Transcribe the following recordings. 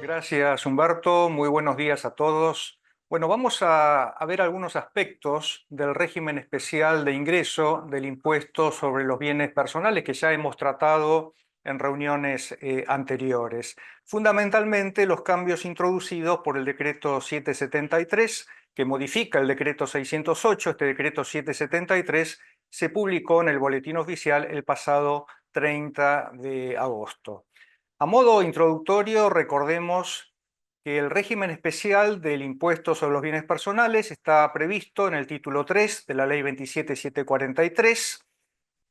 Gracias, Humberto. Muy buenos días a todos. Bueno, vamos a ver algunos aspectos del régimen especial de ingreso del impuesto sobre los bienes personales que ya hemos tratado en reuniones anteriores. Fundamentalmente los cambios introducidos por el decreto 773, que modifica el decreto 608. Este decreto 773 se publicó en el Boletín Oficial el pasado 30 de agosto. A modo introductorio, recordemos que el régimen especial del impuesto sobre los bienes personales está previsto en el título 3 de la Ley 27743.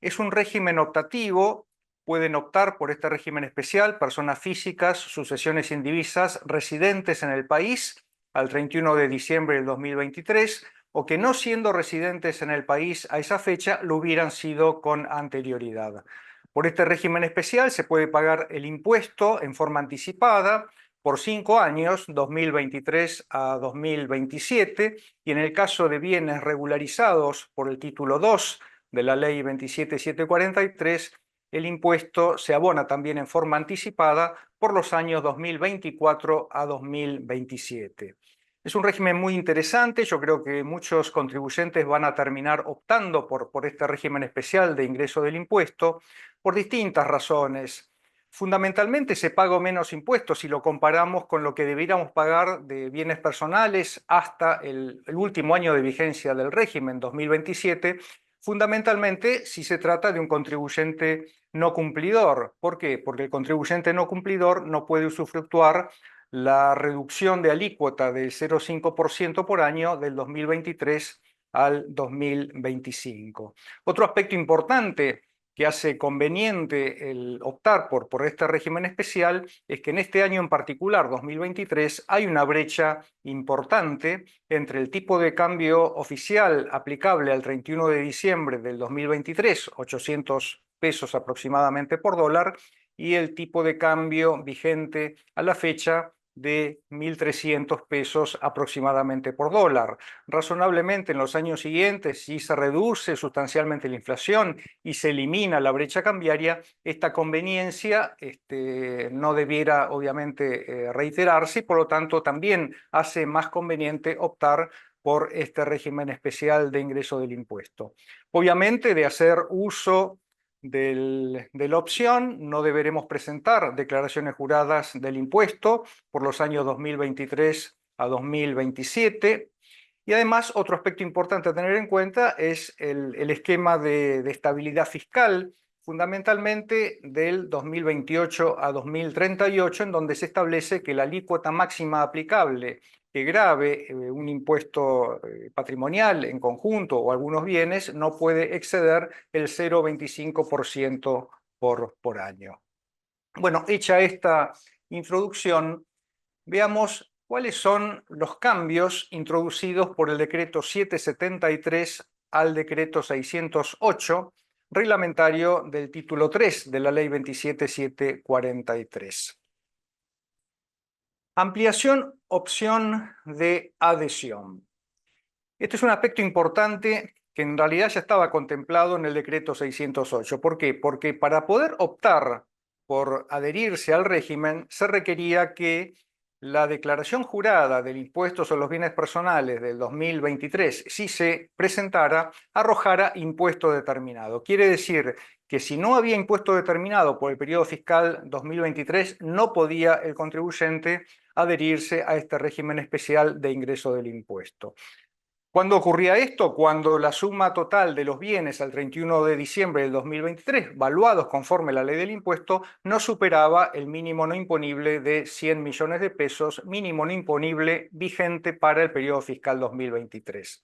Es un régimen optativo. Pueden optar por este régimen especial personas físicas, sucesiones indivisas, residentes en el país al 31 de diciembre del 2023 o que no siendo residentes en el país a esa fecha lo hubieran sido con anterioridad. Por este régimen especial se puede pagar el impuesto en forma anticipada por 5 años, 2023 a 2027, y en el caso de bienes regularizados por el título 2 de la Ley 27743, el impuesto se abona también en forma anticipada por los años 2024 a 2027. Es un régimen muy interesante. Yo creo que muchos contribuyentes van a terminar optando por este régimen especial de ingreso del impuesto por distintas razones. Fundamentalmente se paga menos impuestos si lo comparamos con lo que deberíamos pagar de bienes personales hasta el último año de vigencia del régimen, 2027, fundamentalmente si se trata de un contribuyente no cumplidor. ¿Por qué? Porque el contribuyente no cumplidor no puede usufructuar la reducción de alícuota del 0,5% por año del 2023 al 2025. Otro aspecto importante que hace conveniente el optar por este régimen especial es que en este año en particular, 2023, hay una brecha importante entre el tipo de cambio oficial aplicable al 31 de diciembre del 2023, 800 pesos aproximadamente por dólar, y el tipo de cambio vigente a la fecha de 1.300 pesos aproximadamente por dólar. Razonablemente en los años siguientes, si se reduce sustancialmente la inflación y se elimina la brecha cambiaria, esta conveniencia no debiera obviamente reiterarse y por lo tanto también hace más conveniente optar por este régimen especial de ingreso del impuesto. Obviamente, de hacer uso de la opción, no deberemos presentar declaraciones juradas del impuesto por los años 2023 a 2027. Y además, otro aspecto importante a tener en cuenta es el esquema de estabilidad fiscal, fundamentalmente del 2028 a 2038, en donde se establece que la alícuota máxima aplicable que grave un impuesto patrimonial en conjunto o algunos bienes no puede exceder el 0,25% por año. Bueno, hecha esta introducción, veamos cuáles son los cambios introducidos por el decreto 773 al decreto 608, reglamentario del título 3 de la ley 27743. Ampliación opción de adhesión. Este es un aspecto importante que en realidad ya estaba contemplado en el decreto 608. ¿Por qué? Porque para poder optar por adherirse al régimen se requería que la declaración jurada del impuesto sobre los bienes personales del 2023, si se presentara, arrojara impuesto determinado. Quiere decir que si no había impuesto determinado por el periodo fiscal 2023, no podía el contribuyente adherirse a este régimen especial de ingreso del impuesto. ¿Cuándo ocurría esto? Cuando la suma total de los bienes al 31 de diciembre del 2023, valuados conforme a la ley del impuesto, no superaba el mínimo no imponible de 100 millones de pesos, mínimo no imponible vigente para el periodo fiscal 2023.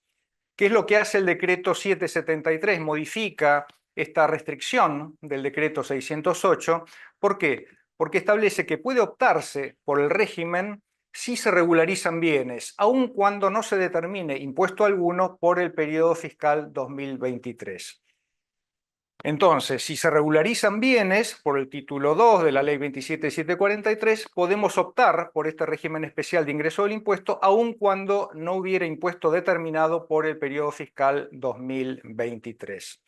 ¿Qué es lo que hace el decreto 773? Modifica esta restricción del decreto 608. ¿Por qué? Porque establece que puede optarse por el régimen si se regularizan bienes, aun cuando no se determine impuesto alguno por el periodo fiscal 2023. Entonces, si se regularizan bienes por el título 2 de la ley 27743, podemos optar por este régimen especial de ingreso del impuesto, aun cuando no hubiera impuesto determinado por el periodo fiscal 2023.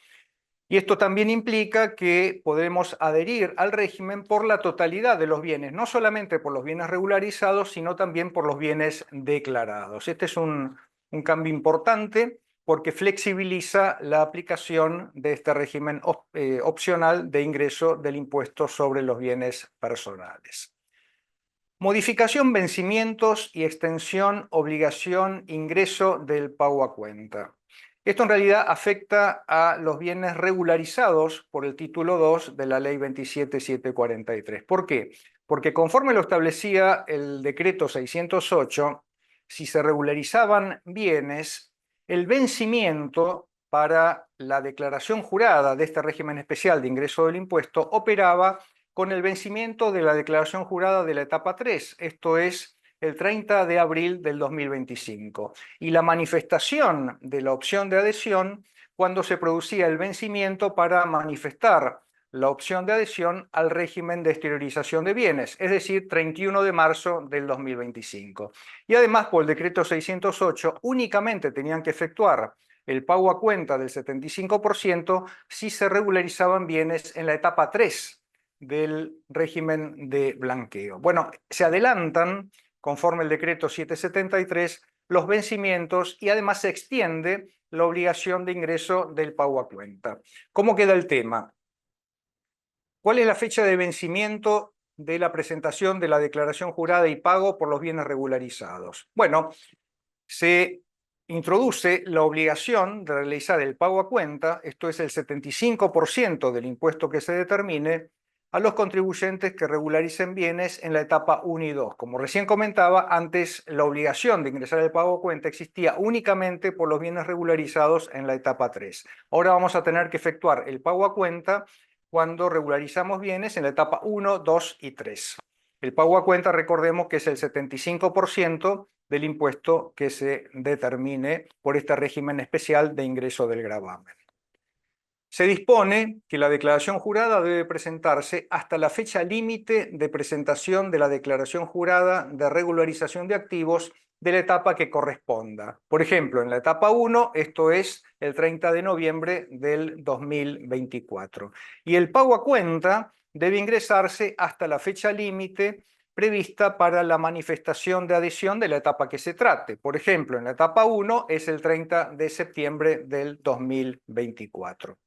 Y esto también implica que podemos adherir al régimen por la totalidad de los bienes, no solamente por los bienes regularizados, sino también por los bienes declarados. Este es un cambio importante porque flexibiliza la aplicación de este régimen opcional de ingreso del impuesto sobre los bienes personales. Modificación, vencimientos y extensión, obligación, ingreso del pago a cuenta. Esto en realidad afecta a los bienes regularizados por el título 2 de la Ley 27743. ¿Por qué? Porque conforme lo establecía el decreto 608, si se regularizaban bienes, el vencimiento para la declaración jurada de este régimen especial de ingreso del impuesto operaba con el vencimiento de la declaración jurada de la etapa 3, esto es el 30 de abril del 2025, y la manifestación de la opción de adhesión cuando se producía el vencimiento para manifestar la opción de adhesión al régimen de exteriorización de bienes, es decir, 31 de marzo del 2025. Y además, por el decreto 608, únicamente tenían que efectuar el pago a cuenta del 75% si se regularizaban bienes en la etapa 3 del régimen de blanqueo. Bueno, se adelantan, conforme el decreto 773, los vencimientos y además se extiende la obligación de ingreso del pago a cuenta. ¿Cómo queda el tema? ¿Cuál es la fecha de vencimiento de la presentación de la declaración jurada y pago por los bienes regularizados? Bueno, se introduce la obligación de realizar el pago a cuenta, esto es el 75% del impuesto que se determine, a los contribuyentes que regularicen bienes en la etapa 1 y 2. Como recién comentaba, antes la obligación de ingresar el pago a cuenta existía únicamente por los bienes regularizados en la etapa 3. Ahora vamos a tener que efectuar el pago a cuenta cuando regularizamos bienes en la etapa 1, 2 y 3. El pago a cuenta, recordemos que es el 75% del impuesto que se determine por este régimen especial de ingreso del gravamen. Se dispone que la declaración jurada debe presentarse hasta la fecha límite de presentación de la declaración jurada de regularización de activos de la etapa que corresponda. Por ejemplo, en la etapa 1, esto es el 30 de noviembre del 2024. Y el pago a cuenta debe ingresarse hasta la fecha límite prevista para la manifestación de adhesión de la etapa que se trate. Por ejemplo, en la etapa 1 es el 30 de septiembre del 2024.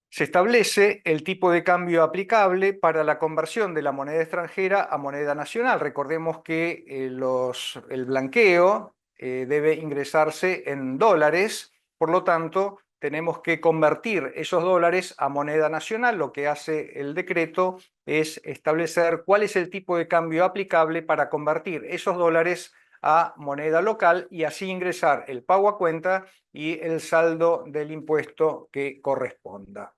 Se establece el tipo de cambio aplicable para la conversión de la moneda extranjera a moneda nacional. Recordemos que el blanqueo debe ingresarse en dólares, por lo tanto, tenemos que convertir esos dólares a moneda nacional. Lo que hace el decreto es establecer cuál es el tipo de cambio aplicable para convertir esos dólares a moneda local y así ingresar el pago a cuenta y el saldo del impuesto que corresponda.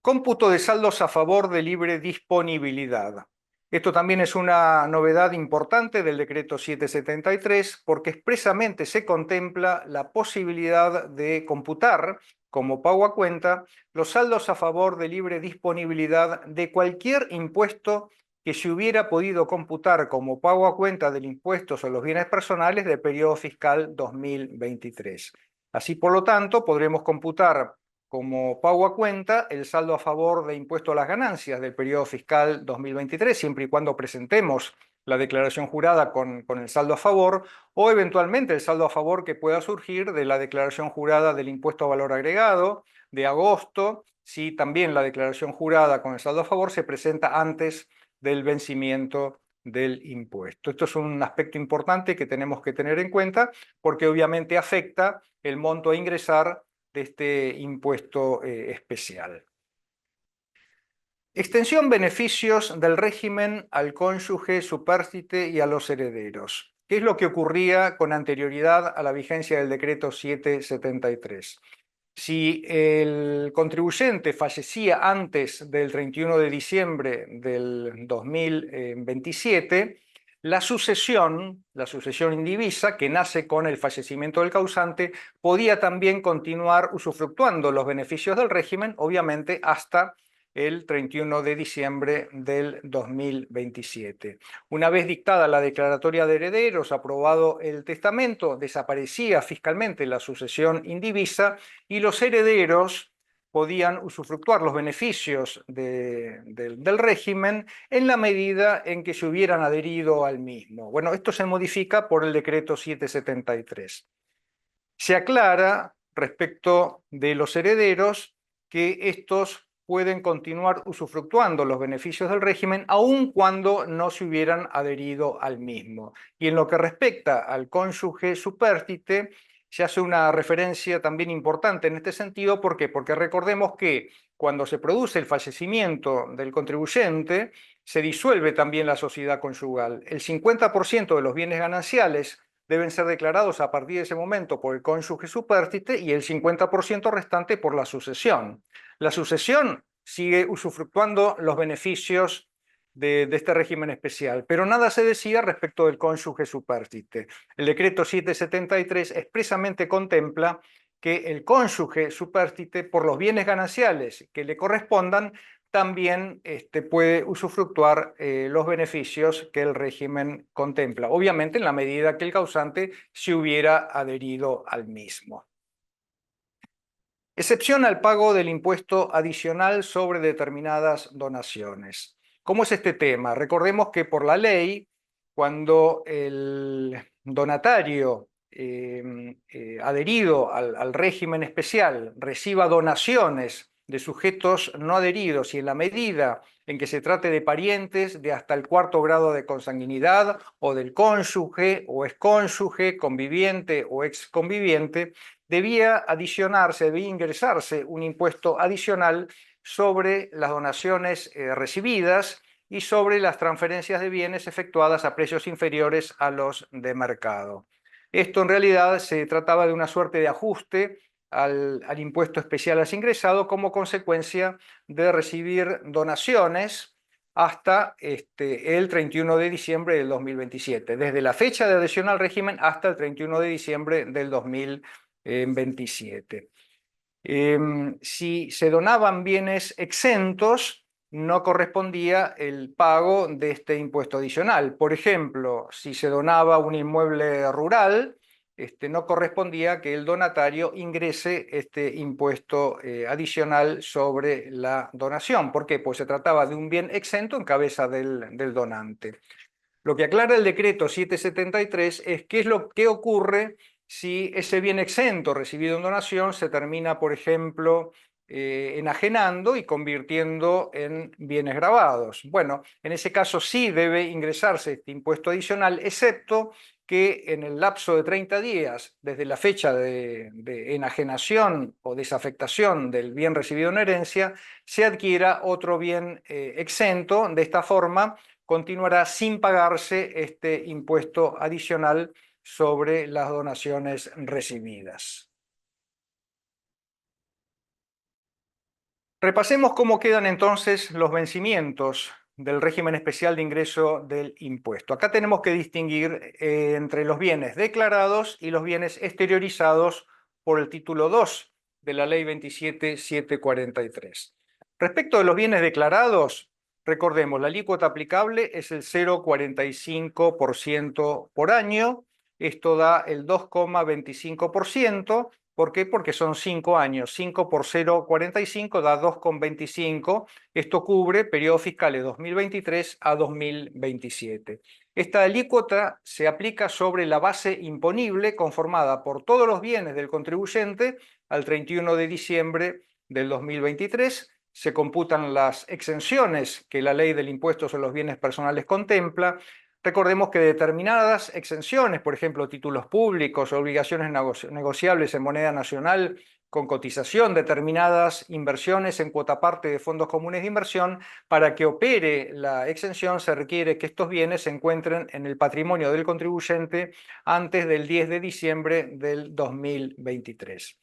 Cómputo de saldos a favor de libre disponibilidad. Esto también es una novedad importante del decreto 773 porque expresamente se contempla la posibilidad de computar como pago a cuenta los saldos a favor de libre disponibilidad de cualquier impuesto que se hubiera podido computar como pago a cuenta del impuesto sobre los bienes personales del periodo fiscal 2023. Así, por lo tanto, podremos computar como pago a cuenta el saldo a favor de impuesto a las ganancias del periodo fiscal 2023, siempre y cuando presentemos la declaración jurada con el saldo a favor, o eventualmente el saldo a favor que pueda surgir de la declaración jurada del impuesto a valor agregado de agosto, si también la declaración jurada con el saldo a favor se presenta antes del vencimiento del impuesto. Esto es un aspecto importante que tenemos que tener en cuenta porque obviamente afecta el monto a ingresar de este impuesto especial. Extensión beneficios del régimen al cónyuge, supérstite y a los herederos. ¿Qué es lo que ocurría con anterioridad a la vigencia del decreto 773? Si el contribuyente fallecía antes del 31 de diciembre del 2027, la sucesión indivisa, que nace con el fallecimiento del causante, podía también continuar usufructuando los beneficios del régimen, obviamente hasta el 31 de diciembre del 2027. Una vez dictada la declaratoria de herederos, aprobado el testamento, desaparecía fiscalmente la sucesión indivisa y los herederos podían usufructuar los beneficios del régimen en la medida en que se hubieran adherido al mismo. Bueno, esto se modifica por el decreto 773. Se aclara respecto de los herederos que estos pueden continuar usufructuando los beneficios del régimen aun cuando no se hubieran adherido al mismo. Y en lo que respecta al cónyuge supérstite, se hace una referencia también importante en este sentido. ¿Por qué? Porque recordemos que cuando se produce el fallecimiento del contribuyente, se disuelve también la sociedad conyugal. El 50% de los bienes gananciales deben ser declarados a partir de ese momento por el cónyuge supérstite y el 50% restante por la sucesión. La sucesión sigue usufructuando los beneficios de este régimen especial, pero nada se decía respecto del cónyuge supérstite. El decreto 773 expresamente contempla que el cónyuge supérstite, por los bienes gananciales que le correspondan, también puede usufructuar los beneficios que el régimen contempla, obviamente en la medida que el causante se hubiera adherido al mismo. Excepción al pago del impuesto adicional sobre determinadas donaciones. ¿Cómo es este tema? Recordemos que por la ley, cuando el donatario adherido al régimen especial reciba donaciones de sujetos no adheridos y en la medida en que se trate de parientes de hasta el cuarto grado de consanguinidad o del cónyuge o excónyuge, conviviente o exconviviente, debía adicionarse, debía ingresarse un impuesto adicional sobre las donaciones recibidas y sobre las transferencias de bienes efectuadas a precios inferiores a los de mercado. Esto en realidad se trataba de una suerte de ajuste al impuesto especial al ingresado como consecuencia de recibir donaciones hasta el 31 de diciembre del 2027, desde la fecha de adhesión al régimen hasta el 31 de diciembre del 2027. Si se donaban bienes exentos, no correspondía el pago de este impuesto adicional. Por ejemplo, si se donaba un inmueble rural, no correspondía que el donatario ingrese este impuesto adicional sobre la donación. ¿Por qué? Pues se trataba de un bien exento en cabeza del donante. Lo que aclara el decreto 773 es qué es lo que ocurre si ese bien exento recibido en donación se termina, por ejemplo, enajenando y convirtiendo en bienes gravados. Bueno, en ese caso sí debe ingresarse este impuesto adicional, excepto que en el lapso de 30 días, desde la fecha de enajenación o desafectación del bien recibido en herencia, se adquiera otro bien exento. De esta forma, continuará sin pagarse este impuesto adicional sobre las donaciones recibidas. Repasemos cómo quedan entonces los vencimientos del régimen especial de ingreso del impuesto. Acá tenemos que distinguir entre los bienes declarados y los bienes exteriorizados por el título 2 de la ley 27.743. Respecto de los bienes declarados, recordemos, la alícuota aplicable es el 0,45% por año. Esto da el 2,25%. ¿Por qué? Porque son 5 años. 5 por 0,45 da 2,25. Esto cubre periodos fiscales 2023 a 2027. Esta alícuota se aplica sobre la base imponible conformada por todos los bienes del contribuyente al 31 de diciembre del 2023. Se computan las exenciones que la ley del impuesto sobre los bienes personales contempla. Recordemos que determinadas exenciones, por ejemplo, títulos públicos, obligaciones negociables en moneda nacional con cotización, determinadas inversiones en cuota parte de fondos comunes de inversión, para que opere la exención se requiere que estos bienes se encuentren en el patrimonio del contribuyente antes del 10 de diciembre del 2023.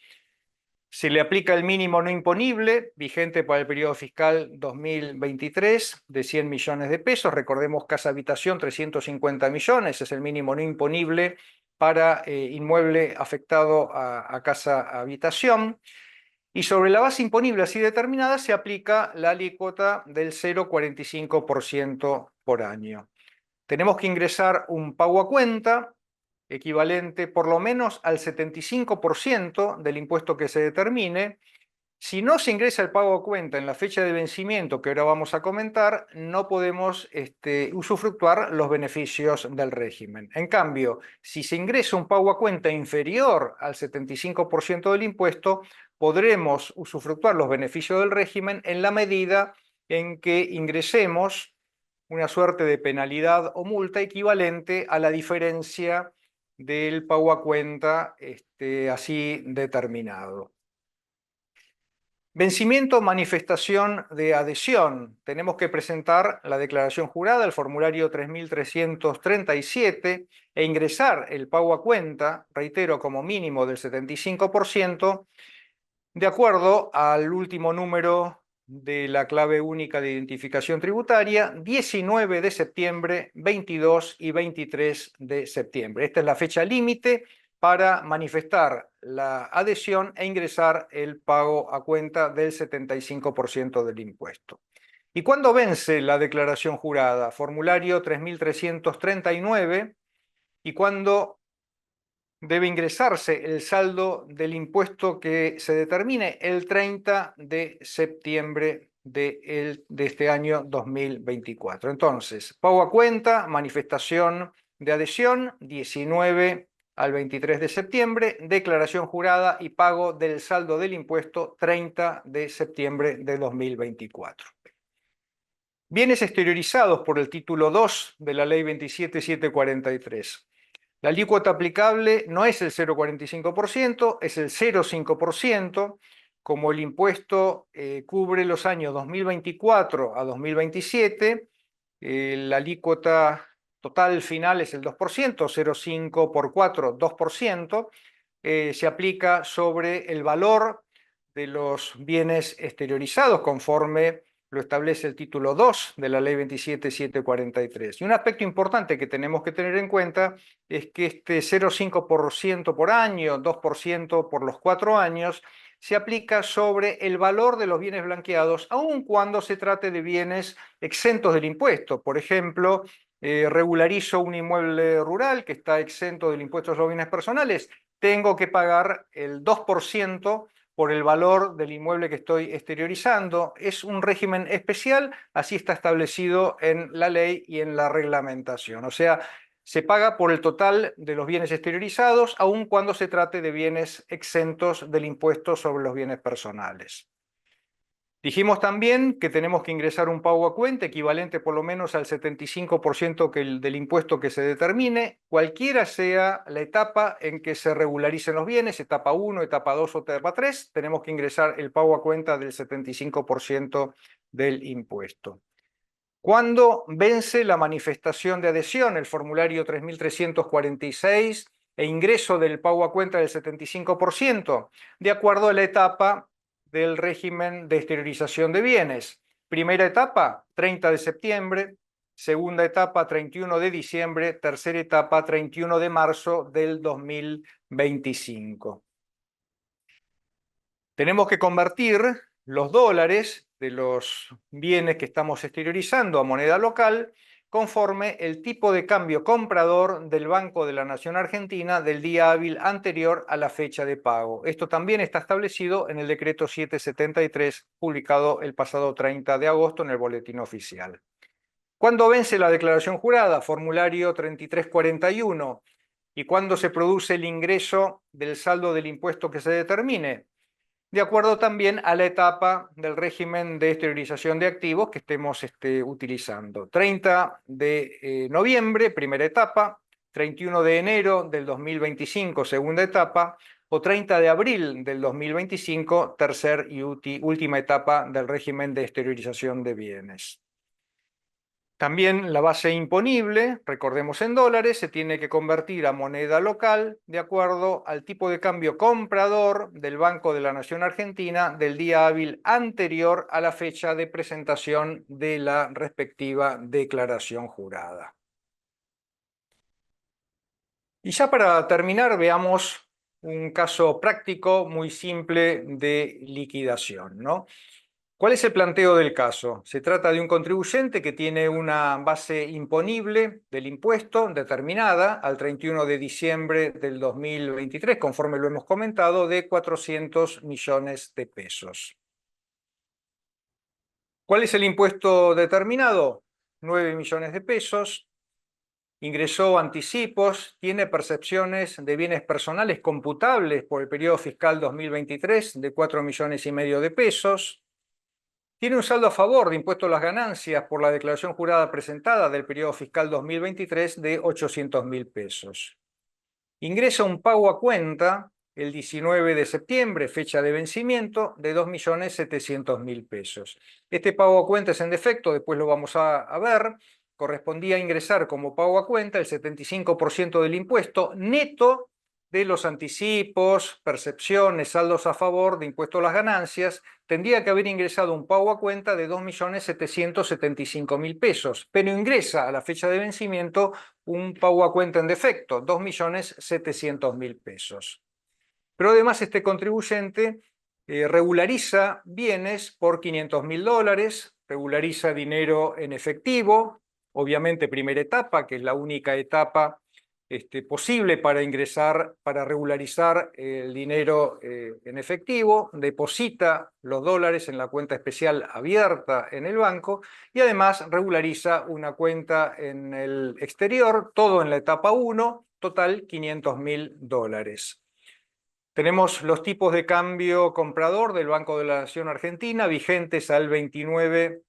Se le aplica el mínimo no imponible, vigente para el periodo fiscal 2023, de 100 millones de pesos. Recordemos Casa Habitación, 350 millones, es el mínimo no imponible para inmueble afectado a Casa Habitación. Y sobre la base imponible así determinada se aplica la alícuota del 0,45% por año. Tenemos que ingresar un pago a cuenta equivalente por lo menos al 75% del impuesto que se determine. Si no se ingresa el pago a cuenta en la fecha de vencimiento que ahora vamos a comentar, no podemos usufructuar los beneficios del régimen. En cambio, si se ingresa un pago a cuenta inferior al 75% del impuesto, podremos usufructuar los beneficios del régimen en la medida en que ingresemos una suerte de penalidad o multa equivalente a la diferencia del pago a cuenta así determinado. Vencimiento, manifestación de adhesión. Tenemos que presentar la declaración jurada, el formulario 3337, e ingresar el pago a cuenta, reitero, como mínimo del 75%, de acuerdo al último número de la clave única de identificación tributaria, 19 de septiembre, 22 y 23 de septiembre. Esta es la fecha límite para manifestar la adhesión e ingresar el pago a cuenta del 75% del impuesto. ¿Y cuándo vence la declaración jurada? Formulario 3339. ¿Y cuándo debe ingresarse el saldo del impuesto que se determine? El 30 de septiembre de este año 2024. Entonces, pago a cuenta, manifestación de adhesión, 19 al 23 de septiembre, declaración jurada y pago del saldo del impuesto, 30 de septiembre de 2024. Bienes exteriorizados por el título 2 de la Ley 27.743. La alícuota aplicable no es el 0,45%, es el 0,5%. Como el impuesto cubre los años 2024 a 2027, la alícuota total final es el 2%, 0,5 por 4, 2%. Se aplica sobre el valor de los bienes exteriorizados conforme lo establece el título 2 de la Ley 27.743. Y un aspecto importante que tenemos que tener en cuenta es que este 0,5% por año, 2% por los 4 años, se aplica sobre el valor de los bienes blanqueados, aun cuando se trate de bienes exentos del impuesto. Por ejemplo, regularizo un inmueble rural que está exento del impuesto a los bienes personales, tengo que pagar el 2% por el valor del inmueble que estoy exteriorizando. Es un régimen especial, así está establecido en la ley y en la reglamentación. O sea, se paga por el total de los bienes exteriorizados, aun cuando se trate de bienes exentos del impuesto sobre los bienes personales. Dijimos también que tenemos que ingresar un pago a cuenta equivalente por lo menos al 75% del impuesto que se determine, cualquiera sea la etapa en que se regularicen los bienes, etapa 1, etapa 2 o etapa 3, tenemos que ingresar el pago a cuenta del 75% del impuesto. ¿Cuándo vence la manifestación de adhesión? El formulario 3346 e ingreso del pago a cuenta del 75%, de acuerdo a la etapa del régimen de exteriorización de bienes. Primera etapa, 30 de septiembre. Segunda etapa, 31 de diciembre. Tercera etapa, 31 de marzo del 2025. Tenemos que convertir los dólares de los bienes que estamos exteriorizando a moneda local conforme el tipo de cambio comprador del Banco de la Nación Argentina del día hábil anterior a la fecha de pago. Esto también está establecido en el decreto 773, publicado el pasado 30 de agosto en el Boletín Oficial. ¿Cuándo vence la declaración jurada? Formulario 3341. ¿Y cuándo se produce el ingreso del saldo del impuesto que se determine? De acuerdo también a la etapa del régimen de exteriorización de activos que estemos utilizando. 30 de noviembre, primera etapa, 31 de enero del 2025, segunda etapa, o 30 de abril del 2025, tercera y última etapa del régimen de exteriorización de bienes. También la base imponible, recordemos en dólares, se tiene que convertir a moneda local de acuerdo al tipo de cambio comprador del Banco de la Nación Argentina del día hábil anterior a la fecha de presentación de la respectiva declaración jurada. Y ya para terminar, veamos un caso práctico muy simple de liquidación, ¿no? ¿Cuál es el planteo del caso? Se trata de un contribuyente que tiene una base imponible del impuesto determinada al 31 de diciembre del 2023, conforme lo hemos comentado, de 400 millones de pesos. ¿Cuál es el impuesto determinado? 9 millones de pesos. Ingresó anticipos, tiene percepciones de bienes personales computables por el periodo fiscal 2023 de 4 millones y medio de pesos. Tiene un saldo a favor de impuesto a las ganancias por la declaración jurada presentada del periodo fiscal 2023 de 800.000 pesos. Ingresa un pago a cuenta el 19 de septiembre, fecha de vencimiento, de 2.700.000 pesos. Este pago a cuenta es en defecto, después lo vamos a ver. Correspondía ingresar como pago a cuenta el 75% del impuesto neto de los anticipos, percepciones, saldos a favor de impuesto a las ganancias. Tendría que haber ingresado un pago a cuenta de 2.775.000 pesos, pero ingresa a la fecha de vencimiento un pago a cuenta en defecto, 2.700.000 pesos. Pero además este contribuyente regulariza bienes por $500.000, regulariza dinero en efectivo, obviamente primera etapa, que es la única etapa posible para ingresar, para regularizar el dinero en efectivo, deposita los dólares en la cuenta especial abierta en el banco y además regulariza una cuenta en el exterior, todo en la etapa 1, total $500.000. Tenemos los tipos de cambio comprador del Banco de la Nación Argentina vigentes al 29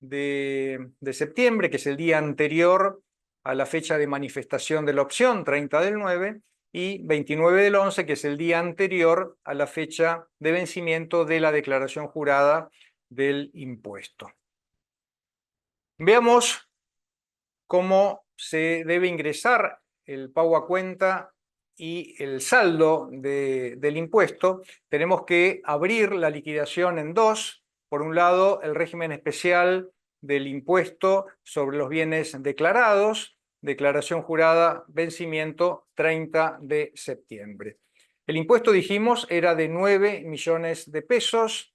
de septiembre, que es el día anterior a la fecha de manifestación de la opción, 30 del 9, y 29 del 11, que es el día anterior a la fecha de vencimiento de la declaración jurada del impuesto. Veamos cómo se debe ingresar el pago a cuenta y el saldo del impuesto. Tenemos que abrir la liquidación en dos. Por un lado, el régimen especial del impuesto sobre los bienes declarados, declaración jurada, vencimiento 30 de septiembre. El impuesto, dijimos, era de 9 millones de pesos.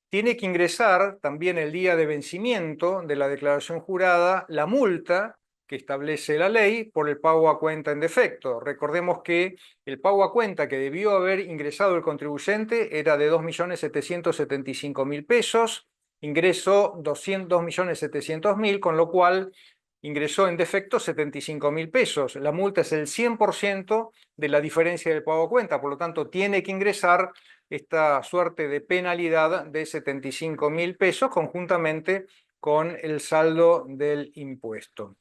Tiene que ingresar también el día de vencimiento de la declaración jurada la multa que establece la ley por el pago a cuenta en defecto. Recordemos que el pago a cuenta que debió haber ingresado el contribuyente era de 2.775.000 pesos, ingresó 2.700.000, con lo cual ingresó en defecto 75.000 pesos. La multa es el 100% de la diferencia del pago a cuenta, por lo tanto tiene que ingresar esta suerte de penalidad de 75.000 pesos conjuntamente con el saldo del impuesto.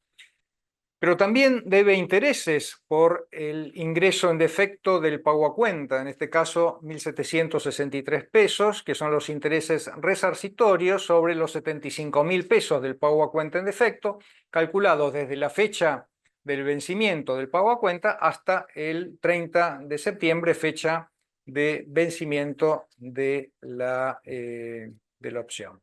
Pero también debe intereses por el ingreso en defecto del pago a cuenta, en este caso 1.763 pesos, que son los intereses resarcitorios sobre los 75.000 pesos del pago a cuenta en defecto, calculados desde la fecha del vencimiento del pago a cuenta hasta el 30 de septiembre, fecha de vencimiento de la opción.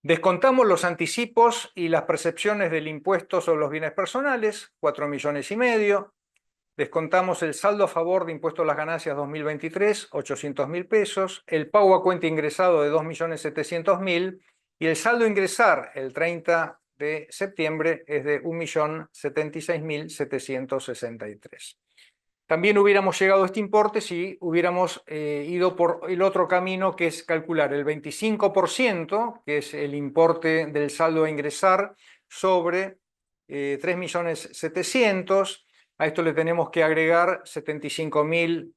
Descontamos los anticipos y las percepciones del impuesto sobre los bienes personales, 4 millones y medio. Descontamos el saldo a favor de impuesto a las ganancias 2023, 800.000 pesos. El pago a cuenta ingresado de 2.700.000 y el saldo a ingresar el 30 de septiembre es de 1.076.763. También hubiéramos llegado a este importe si hubiéramos ido por el otro camino, que es calcular el 25%, que es el importe del saldo a ingresar, sobre 3.700.000. A esto le tenemos que agregar 75.000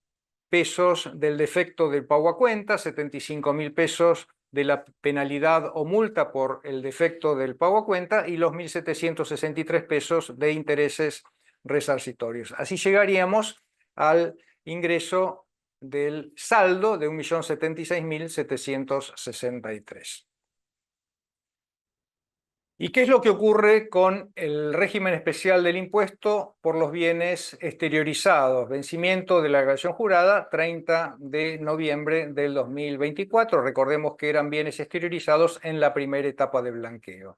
pesos del defecto del pago a cuenta, 75.000 pesos de la penalidad o multa por el defecto del pago a cuenta y los 1.763 pesos de intereses resarcitorios. Así llegaríamos al ingreso del saldo de 1.076.763. ¿Y qué es lo que ocurre con el régimen especial del impuesto por los bienes exteriorizados? Vencimiento de la declaración jurada 30 de noviembre del 2024. Recordemos que eran bienes exteriorizados en la primera etapa de blanqueo.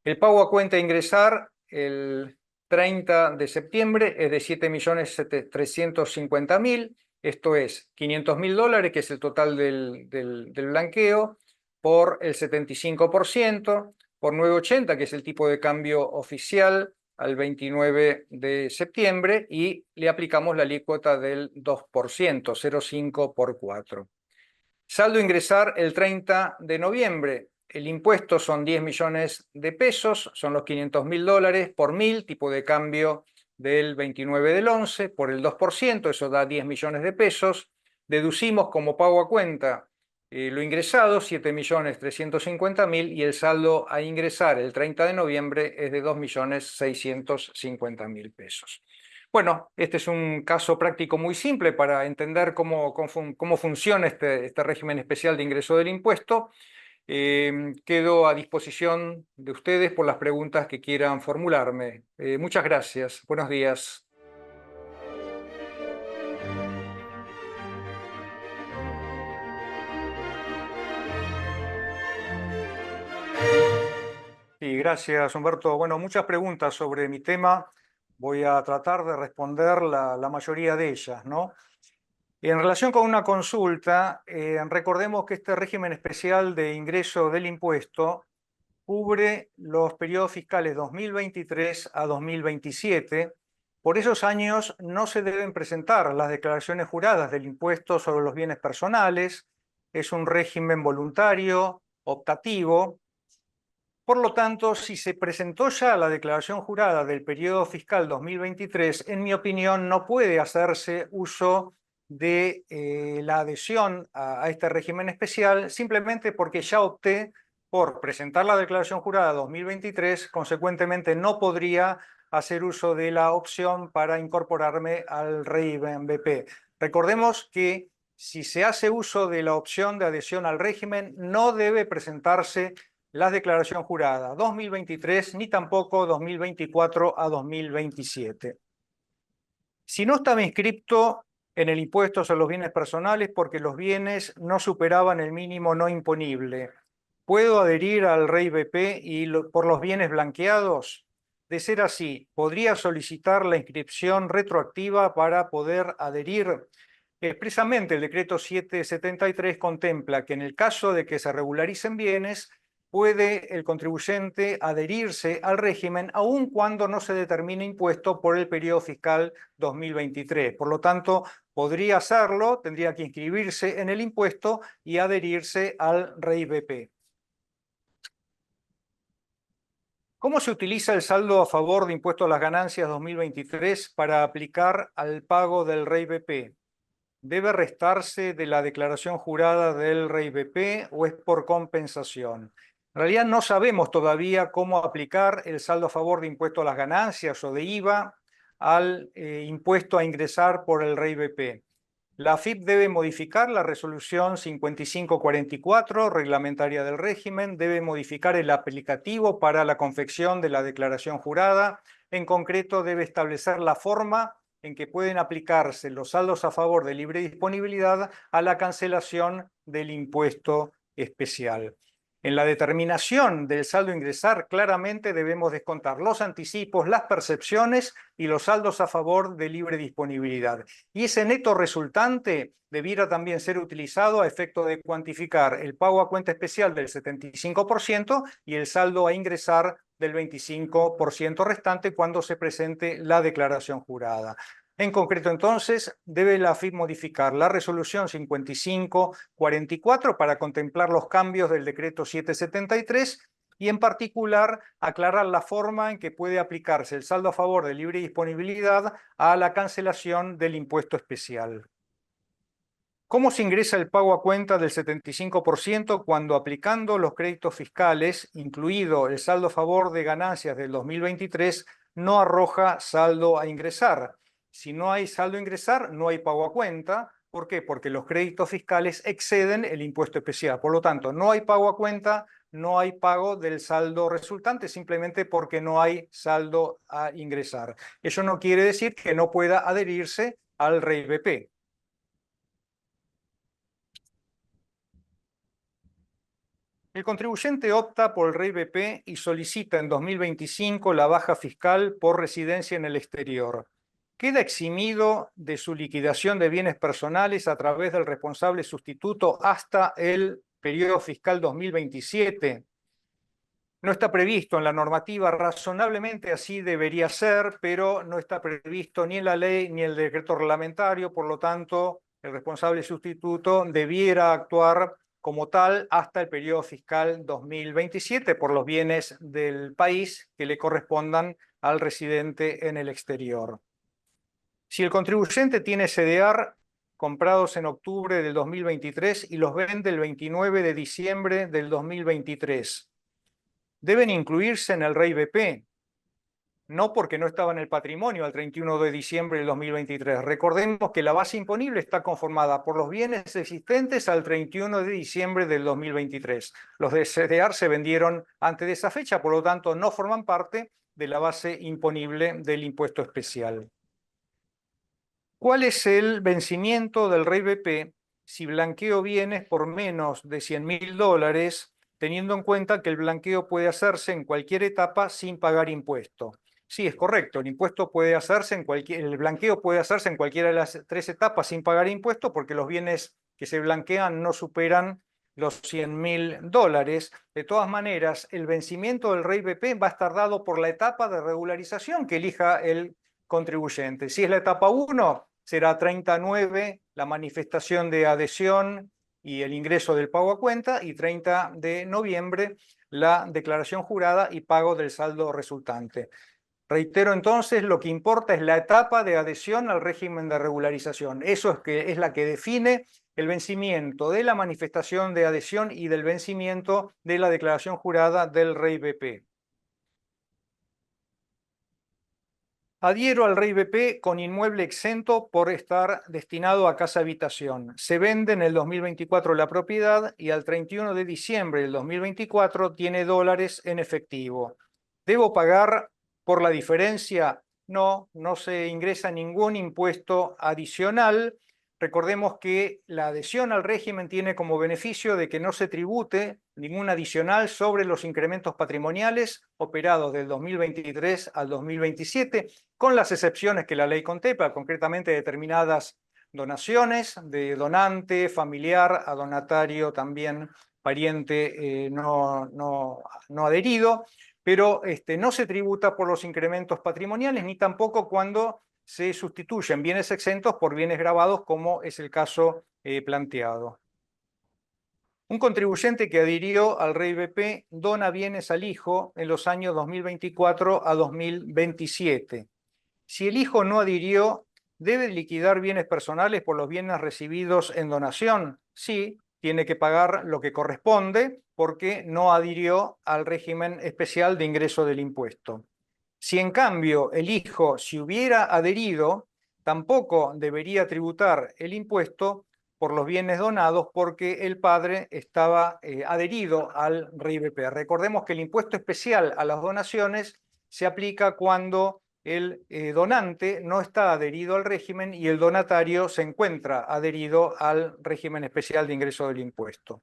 El pago a cuenta a ingresar el 30 de septiembre es de 7.350.000, esto es $500.000, que es el total del blanqueo, por el 75%, por 9.80, que es el tipo de cambio oficial, al 29 de septiembre, y le aplicamos la alícuota del 2%, 0,5 por 4. Saldo a ingresar el 30 de noviembre. El impuesto son 10 millones de pesos, son los $500.000 por 1.000, tipo de cambio del 29 del 11, por el 2%, eso da 10 millones de pesos. Deducimos como pago a cuenta lo ingresado, 7.350.000, y el saldo a ingresar el 30 de noviembre es de 2.650.000 pesos. Bueno, este es un caso práctico muy simple para entender cómo funciona este régimen especial de ingreso del impuesto. Quedo a disposición de ustedes por las preguntas que quieran formularme. Muchas gracias. Buenos días. Sí, gracias, Humberto. Bueno, muchas preguntas sobre mi tema. Voy a tratar de responder la mayoría de ellas, ¿no? En relación con una consulta, recordemos que este régimen especial de ingreso del impuesto cubre los periodos fiscales 2023 a 2027. Por esos años no se deben presentar las declaraciones juradas del impuesto sobre los bienes personales. Es un régimen voluntario, optativo. Por lo tanto, si se presentó ya la declaración jurada del periodo fiscal 2023, en mi opinión, no puede hacerse uso de la adhesión a este régimen especial, simplemente porque ya opté por presentar la declaración jurada 2023, consecuentemente no podría hacer uso de la opción para incorporarme al régimen BP. Recordemos que si se hace uso de la opción de adhesión al régimen, no debe presentarse la declaración jurada 2023 ni tampoco 2024 a 2027. Si no estaba inscrito en el impuesto sobre los bienes personales porque los bienes no superaban el mínimo no imponible, ¿puedo adherir al REI BP por los bienes blanqueados? De ser así, ¿podría solicitar la inscripción retroactiva para poder adherir? Expresamente, el decreto 773 contempla que en el caso de que se regularicen bienes, puede el contribuyente adherirse al régimen aun cuando no se determine impuesto por el periodo fiscal 2023. Por lo tanto, podría hacerlo, tendría que inscribirse en el impuesto y adherirse al REI BP. ¿Cómo se utiliza el saldo a favor de impuesto a las ganancias 2023 para aplicar al pago del REI BP? ¿Debe restarse de la declaración jurada del REI BP o es por compensación? En realidad no sabemos todavía cómo aplicar el saldo a favor de impuesto a las ganancias o de IVA al impuesto a ingresar por el REI BP. La AFIP debe modificar la resolución 5544, reglamentaria del régimen, debe modificar el aplicativo para la confección de la declaración jurada. En concreto, debe establecer la forma en que pueden aplicarse los saldos a favor de libre disponibilidad a la cancelación del impuesto especial. En la determinación del saldo a ingresar, claramente debemos descontar los anticipos, las percepciones y los saldos a favor de libre disponibilidad. Y ese neto resultante debiera también ser utilizado a efecto de cuantificar el pago a cuenta especial del 75% y el saldo a ingresar del 25% restante cuando se presente la declaración jurada. En concreto, entonces, debe la AFIP modificar la resolución 5544 para contemplar los cambios del decreto 773 y, en particular, aclarar la forma en que puede aplicarse el saldo a favor de libre disponibilidad a la cancelación del impuesto especial. ¿Cómo se ingresa el pago a cuenta del 75% cuando aplicando los créditos fiscales, incluido el saldo a favor de ganancias del 2023, no arroja saldo a ingresar? Si no hay saldo a ingresar, no hay pago a cuenta. ¿Por qué? Porque los créditos fiscales exceden el impuesto especial. Por lo tanto, no hay pago a cuenta, no hay pago del saldo resultante, simplemente porque no hay saldo a ingresar. Eso no quiere decir que no pueda adherirse al REI BP. El contribuyente opta por el REI BP y solicita en 2025 la baja fiscal por residencia en el exterior. Queda eximido de su liquidación de bienes personales a través del responsable sustituto hasta el periodo fiscal 2027. No está previsto en la normativa, razonablemente así debería ser, pero no está previsto ni en la ley ni en el decreto reglamentario, por lo tanto, el responsable sustituto debiera actuar como tal hasta el periodo fiscal 2027 por los bienes del país que le correspondan al residente en el exterior. Si el contribuyente tiene CDR comprados en octubre del 2023 y los vende el 29 de diciembre del 2023, deben incluirse en el REI BP, no porque no estaba en el patrimonio al 31 de diciembre del 2023. Recordemos que la base imponible está conformada por los bienes existentes al 31 de diciembre del 2023. Los de CDR se vendieron antes de esa fecha, por lo tanto no forman parte de la base imponible del impuesto especial. ¿Cuál es el vencimiento del REI BP si blanqueo bienes por menos de $100.000, teniendo en cuenta que el blanqueo puede hacerse en cualquier etapa sin pagar impuesto? Sí, es correcto, el impuesto puede hacerse el blanqueo puede hacerse en cualquiera de las 3 etapas sin pagar impuesto porque los bienes que se blanquean no superan los $100.000. De todas maneras, el vencimiento del REI BP va a estar dado por la etapa de regularización que elija el contribuyente. Si es la etapa 1, será 30/9 la manifestación de adhesión y el ingreso del pago a cuenta, y 30 de noviembre la declaración jurada y pago del saldo resultante. Reitero entonces, lo que importa es la etapa de adhesión al régimen de regularización. Eso es la que define el vencimiento de la manifestación de adhesión y del vencimiento de la declaración jurada del REI BP. Adhiero al REI BP con inmueble exento por estar destinado a casa habitación. Se vende en el 2024 la propiedad y al 31 de diciembre del 2024 tiene dólares en efectivo. ¿Debo pagar por la diferencia? No, no se ingresa ningún impuesto adicional. Recordemos que la adhesión al régimen tiene como beneficio de que no se tribute ningún adicional sobre los incrementos patrimoniales operados del 2023 al 2027, con las excepciones que la ley contempla, concretamente determinadas donaciones de donante, familiar, a donatario también, pariente no adherido, pero no se tributa por los incrementos patrimoniales ni tampoco cuando se sustituyen bienes exentos por bienes gravados, como es el caso planteado. Un contribuyente que adhirió al REI BP dona bienes al hijo en los años 2024 a 2027. Si el hijo no adhirió, ¿debe liquidar bienes personales por los bienes recibidos en donación? Sí, tiene que pagar lo que corresponde porque no adhirió al régimen especial de ingreso del impuesto. Si en cambio el hijo, si hubiera adherido, tampoco debería tributar el impuesto por los bienes donados porque el padre estaba adherido al REI BP. Recordemos que el impuesto especial a las donaciones se aplica cuando el donante no está adherido al régimen y el donatario se encuentra adherido al régimen especial de ingreso del impuesto.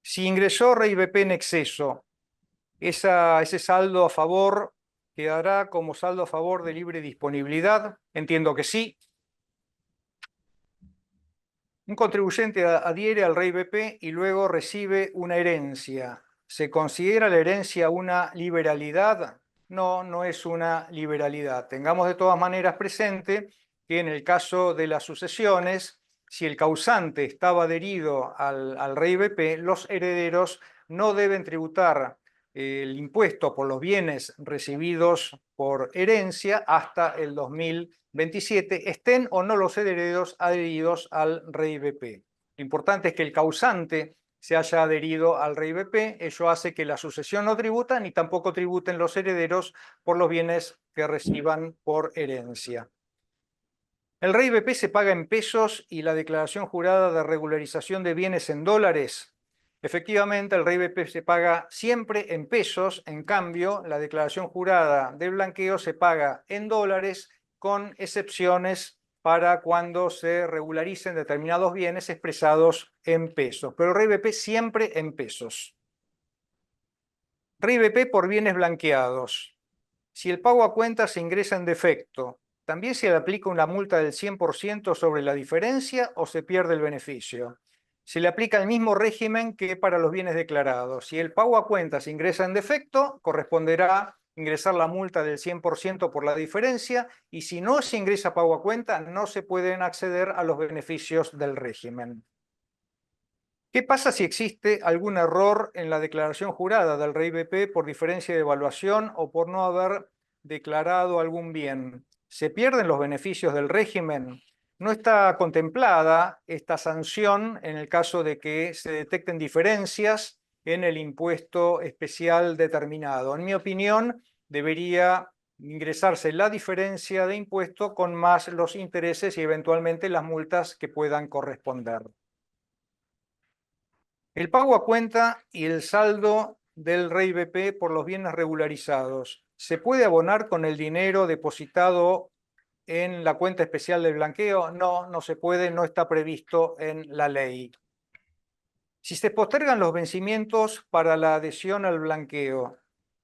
Si ingresó REI BP en exceso, ese saldo a favor quedará como saldo a favor de libre disponibilidad. Entiendo que sí. Un contribuyente adhiere al REI BP y luego recibe una herencia. ¿Se considera la herencia una liberalidad? No, no es una liberalidad. Tengamos de todas maneras presente que en el caso de las sucesiones, si el causante estaba adherido al REI BP, los herederos no deben tributar el impuesto por los bienes recibidos por herencia hasta el 2027, estén o no los herederos adheridos al REI BP. Lo importante es que el causante se haya adherido al REI BP, ello hace que la sucesión no tributa ni tampoco tributen los herederos por los bienes que reciban por herencia. El REI BP se paga en pesos y la declaración jurada de regularización de bienes en dólares. Efectivamente, el REI BP se paga siempre en pesos, en cambio, la declaración jurada de blanqueo se paga en dólares con excepciones para cuando se regularicen determinados bienes expresados en pesos, pero REI BP siempre en pesos. REI BP por bienes blanqueados. Si el pago a cuenta se ingresa en defecto, ¿también se le aplica una multa del 100% sobre la diferencia o se pierde el beneficio? Se le aplica el mismo régimen que para los bienes declarados. Si el pago a cuenta se ingresa en defecto, corresponderá ingresar la multa del 100% por la diferencia, y si no se ingresa pago a cuenta, no se pueden acceder a los beneficios del régimen. ¿Qué pasa si existe algún error en la declaración jurada del REI BP por diferencia de evaluación o por no haber declarado algún bien? ¿Se pierden los beneficios del régimen? No está contemplada esta sanción en el caso de que se detecten diferencias en el impuesto especial determinado. En mi opinión, debería ingresarse la diferencia de impuesto con más los intereses y eventualmente las multas que puedan corresponder. El pago a cuenta y el saldo del REI BP por los bienes regularizados. ¿Se puede abonar con el dinero depositado en la cuenta especial del blanqueo? No, no se puede, no está previsto en la ley. Si se postergan los vencimientos para la adhesión al blanqueo,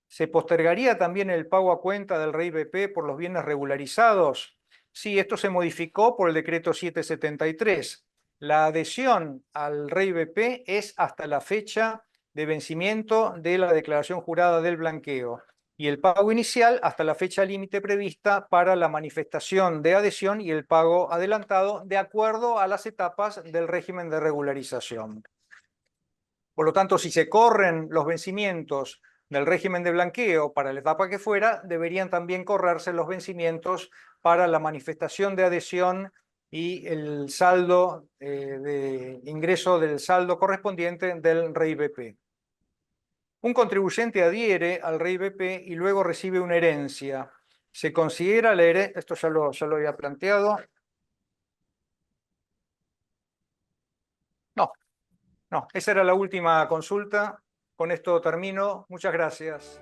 ¿se postergaría también el pago a cuenta del REI BP por los bienes regularizados? Sí, esto se modificó por el decreto 773. La adhesión al REI BP es hasta la fecha de vencimiento de la declaración jurada del blanqueo y el pago inicial hasta la fecha límite prevista para la manifestación de adhesión y el pago adelantado de acuerdo a las etapas del régimen de regularización. Por lo tanto, si se corren los vencimientos del régimen de blanqueo para la etapa que fuera, deberían también correrse los vencimientos para la manifestación de adhesión y el saldo de ingreso del saldo correspondiente del REI BP. Un contribuyente adhiere al REI BP y luego recibe una herencia. Se considera la herencia, esto ya lo había planteado. No, no, esa era la última consulta. Con esto termino. Muchas gracias.